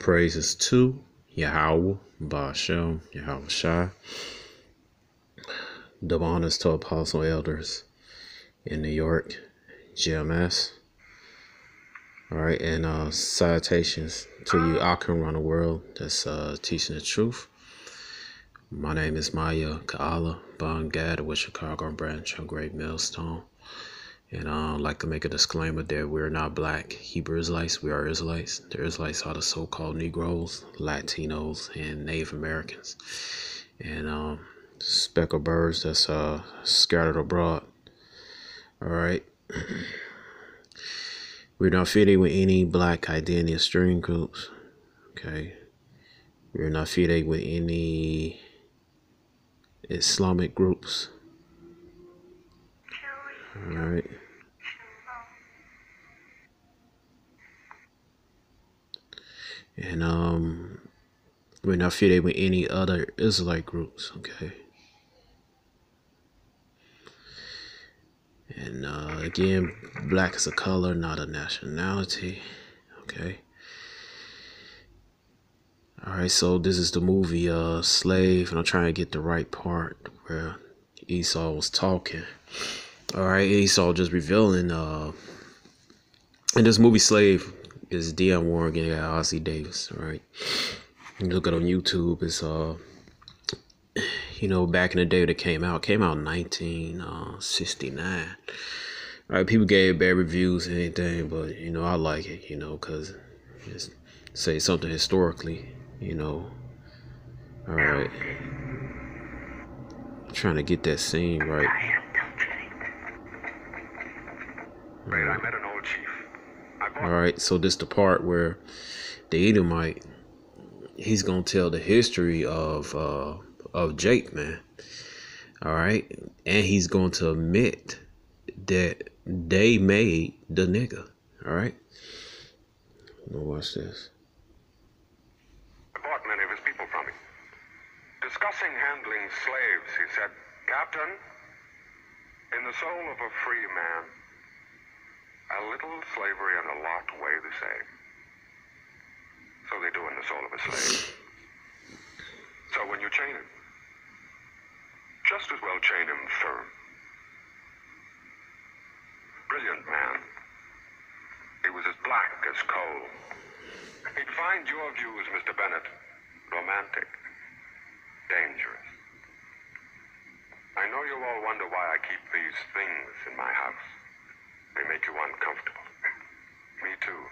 praises to Yahweh, Ba'ashem, Yahweh Shai. Double honors to Apostle Elders in New York, GMS. All right, and salutations to you out around the world that's teaching the truth. My name is Maya Ka'ala Bangad with Chicago branch of Great Millstone. And I'd like to make a disclaimer that we're not black Hebrew Israelites. We are Israelites. The Israelites are the so-called Negroes, Latinos, and Native Americans. And speckled birds that's scattered abroad. All right. We're not affiliated with any black identity or string groups. Okay. We're not affiliated with any Islamic groups. All right. And we're not affiliated with any other Israelite groups. Okay. And again, black is a color, not a nationality. Okay. All right, so this is the movie Slave, and I'm trying to get the right part where Esau was talking. All right, Esau just revealing in this movie Slave is Dionne Warwick and Ossie Davis. All right, you look it on YouTube. It's back in the day that it came out in 1969. All right, people gave bad reviews and anything, but I like it, because it's say something historically, All right, I'm trying to get that scene right. I met an old chief. All right, so this the part where the Edomite, he's gonna tell the history of Jake, man. All right, and he's going to admit that they made the nigga. All right, now watch this. I bought many of his people from him. Discussing handling slaves, he said, "Captain, in the soul of a free man, a little slavery and a lot weigh the same. So they do in the soul of a slave. So when you chain him, just as well chain him firm. Brilliant man. He was as black as coal. He'd find your views, Mr. Bennett, romantic, dangerous. I know you all wonder why I keep these things in my house. They make you uncomfortable. Me too.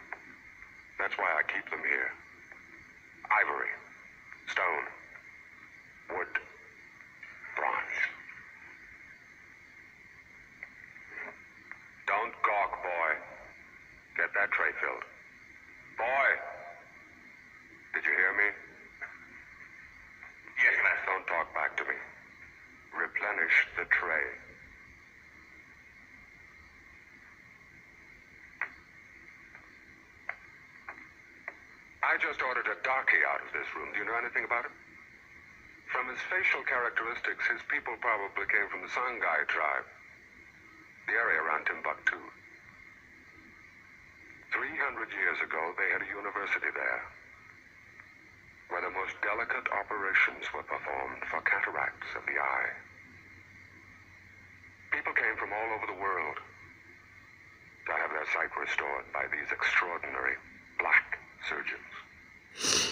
That's why I keep them here. Ivory, stone, wood, bronze. Don't gawk, boy. Get that tray filled. Boy! Did you hear me? Yes, master. Don't talk back to me. Replenish the tray. I just ordered a darky out of this room. Do you know anything about him? From his facial characteristics, his people probably came from the Songhai tribe, the area around Timbuktu. 300 years ago, they had a university there, where the most delicate operations were performed for cataracts of the eye. People came from all over the world to have their sight restored by these extraordinary black surgeons.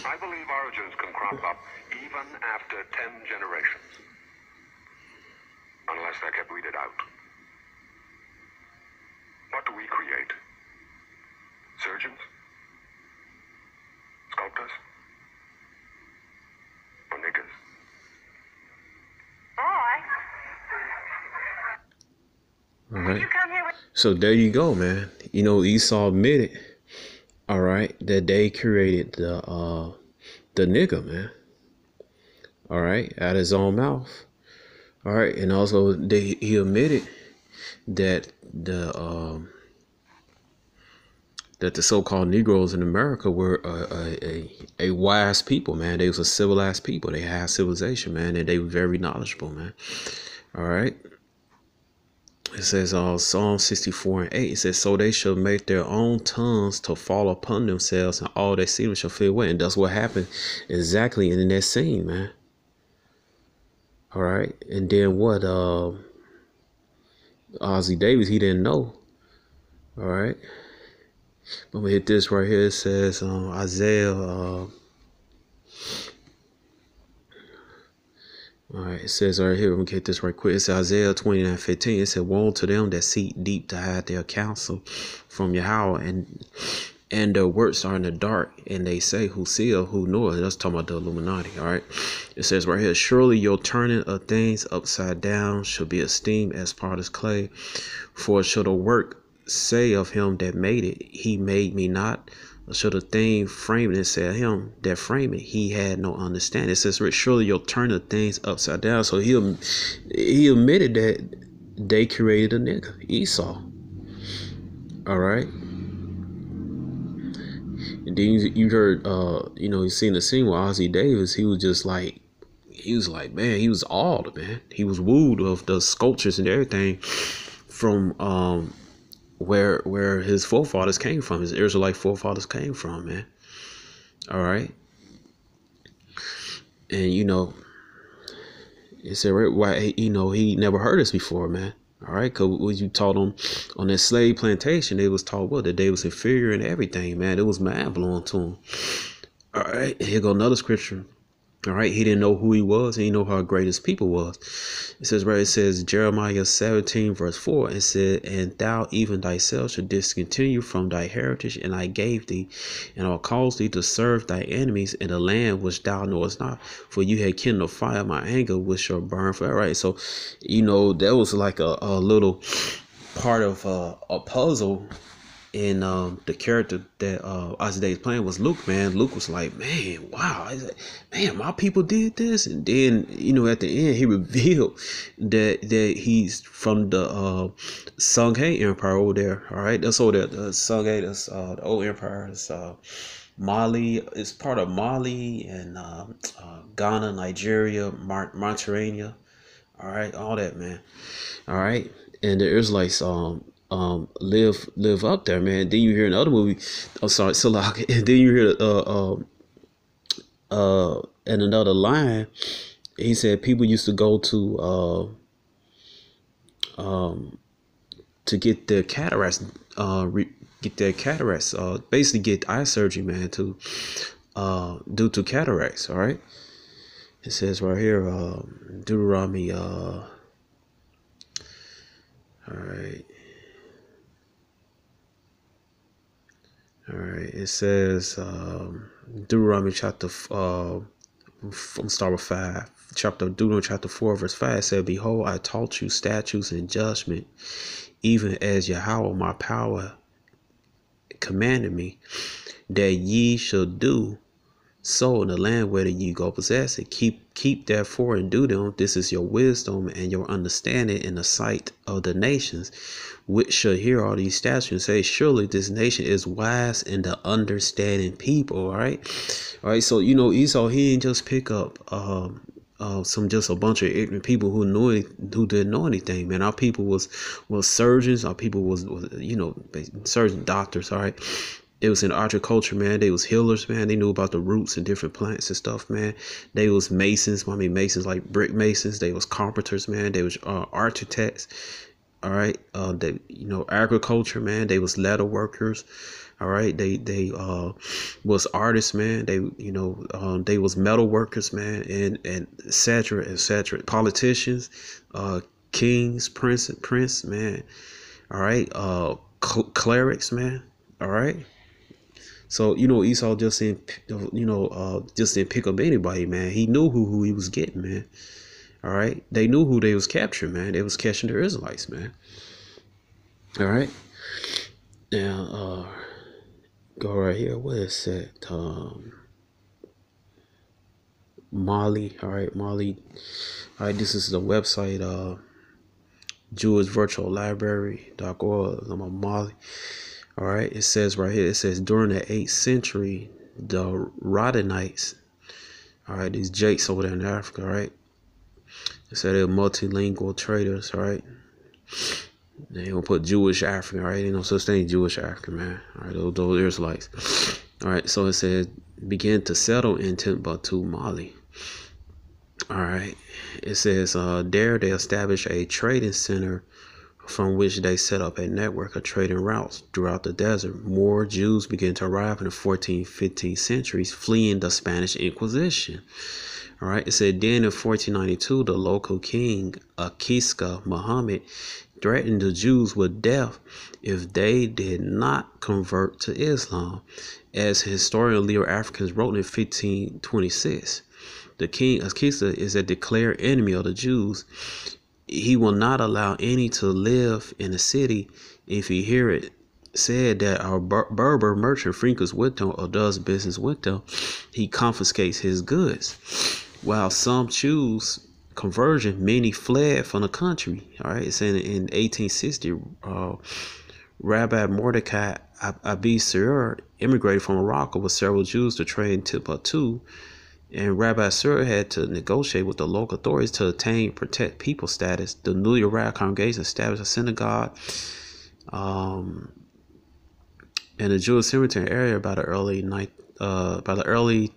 I believe origins can crop up even after 10 generations, unless they're kept weeded out. What do we create? Surgeons? Sculptors? Or niggas? All right. So there you go, man. Esau admitted, all right, that they created the nigga, man. All right, out of his own mouth. All right, and also he admitted that the so-called Negroes in America were a wise people, man. They was a civilized people. They had civilization, man, and they were very knowledgeable, man. All right. It says Psalm 64:8. It says, so they shall make their own tongues to fall upon themselves, and all their seed shall fade away. And that's what happened exactly in that scene, man. All right. And then what? Ozzie Davis, he didn't know. All right. I'm gonna hit this right here. It says Isaiah. All right, it says right here, we get this right quick. It's Isaiah 29:15. It said, woe to them that seek deep to hide their counsel from Yahweh, and their works are in the dark, and they say, who seeth, who knoweth? That's talking about the Illuminati. All right. It says right here, surely your turning of things upside down shall be esteemed as potter's clay, for shall the work say of him that made it, he made me not? Or shall the thing framed and say of him that framed it, he had no understanding? It says, surely you'll turn the things upside down. So he admitted that they created a nigga, Esau. All right. And then you heard, you seen the scene with Ozzie Davis. He was like, man, he was awed, man. He was wooed of the sculptures and everything from where his forefathers came from, his Israelite forefathers came from, man. All right. And it said, why, he never heard this before, man. All right, because when you taught them on that slave plantation, they was taught what? That they was inferior and everything, man. It was mind blowing to them. All right, here go another scripture. All right, he didn't know who he was. He didn't know how great his people was. It says Jeremiah 17:4. It said, and thou even thyself should discontinue from thy heritage, and I gave thee, and I'll cause thee to serve thy enemies in the land which thou knowest not, for you had kindled fire my anger, which shall burn forever. Right, so that was like a little part of a puzzle. And the character that Ozzie Davis playing was Luke, man. Luke was like, man, wow, man, my people did this. And then, at the end, he revealed that he's from the Songhai Empire over there. All right, that's over there. The Songhai, that's the old empire. It's Mali. It's part of Mali and Ghana, Nigeria, Mauritania. All right, all that, man. All right, and the Israelites live up there, man. Then you hear another movie. I'm sorry, Salak. And then you hear in another line, he said people used to go to get their cataracts, basically get eye surgery, man, to due to cataracts. All right. It says right here, Deuteronomy. All right. All right, it says Deuteronomy chapter start with 5. Deuteronomy chapter 4 verse 5 said, behold, I taught you statutes and judgment, even as Yahweh my power commanded me, that ye shall do so in the land whether ye go possess it. Keep therefore and do them. This is your wisdom and your understanding in the sight of the nations, which shall hear all these statutes and say, surely this nation is wise and the understanding people. All right. So Esau, he didn't just pick up just a bunch of ignorant people who didn't know anything, man. Our people was surgeons. Our people was surgeon doctors. All right. It was in agriculture, man. They was healers, man. They knew about the roots and different plants and stuff, man. They was masons. I mean, masons like brick masons. They was carpenters, man. They was architects. All right. They, agriculture, man. They was leather workers. All right. They was artists, man. They, they was metal workers, man. And et cetera, et cetera. Politicians, kings, prince, man. All right. Clerics, man. All right. So, Esau just didn't pick up anybody, man. He knew who he was getting, man. All right. They knew who they was capturing, man. They was catching the Israelites, man. All right. Now, go right here. What is it? Mali. All right. Mali. All right. This is the website, JewishVirtualLibrary.org. I'm on Mali. All right, it says right here, during the 8th century, the Rodanites, all right, these Jakes over there in Africa, all right, it said they're multilingual traders, all right, They don't put Jewish African, all right? Ain't no such thing Jewish African, man. All right, those Israelites. All right, so it says begin to settle in Timbuktu, Mali. All right, it says there they established a trading center from which they set up a network of trading routes throughout the desert. More Jews began to arrive in the 14th, 15th centuries, fleeing the Spanish Inquisition. All right, it said then in 1492, the local king, Akiska Muhammad, threatened the Jews with death if they did not convert to Islam. As historian Leo Africans wrote in 1526, the king Akiska is a declared enemy of the Jews. He will not allow any to live in the city if he hear it said that our Berber merchant frequents with them or does business with them. He confiscates his goods. While some choose conversion, many fled from the country. All right, it's in 1860, Rabbi Mordecai Abi Sur immigrated from Morocco with several Jews to trade in Timbuktu, and Rabbi Sur had to negotiate with the local authorities to attain protect people status. The newly arrived congregation established a synagogue in the Jewish cemetery area by the early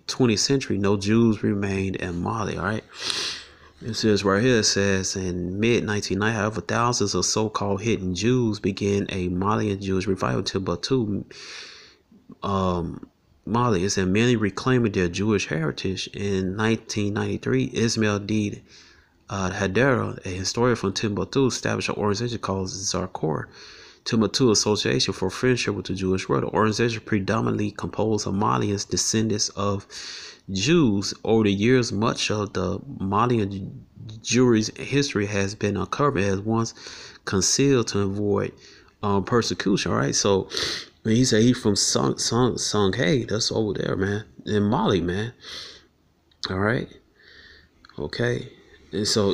20th century. No Jews remained in Mali. All right. It says right here, it says in mid-1990, however, thousands of so-called hidden Jews began a Malian Jewish revival in Timbuktu, Mali. It said many reclaiming their Jewish heritage. In 1993, Ismail D. Hadera, a historian from Timbuktu, established an organization called Zarkor, Timbuktu Association for Friendship with the Jewish World. The organization predominantly composed of Malians, descendants of Jews. Over the years, much of the Malian Jewry's history has been uncovered as once concealed to avoid persecution. All right, so when he said he's from Songhai, that's over there, man, in Mali, man. All right, okay, and so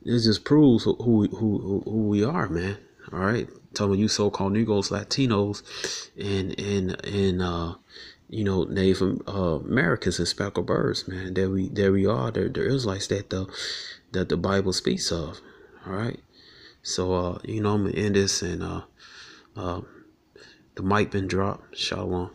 this just proves who we are, man. All right, talking about you so-called Negroes, Latinos, and Native Americans and speckled birds, man. There we are. The Israelites that the Bible speaks of. All right. So I'm gonna end this, and the mic been dropped. Shalom.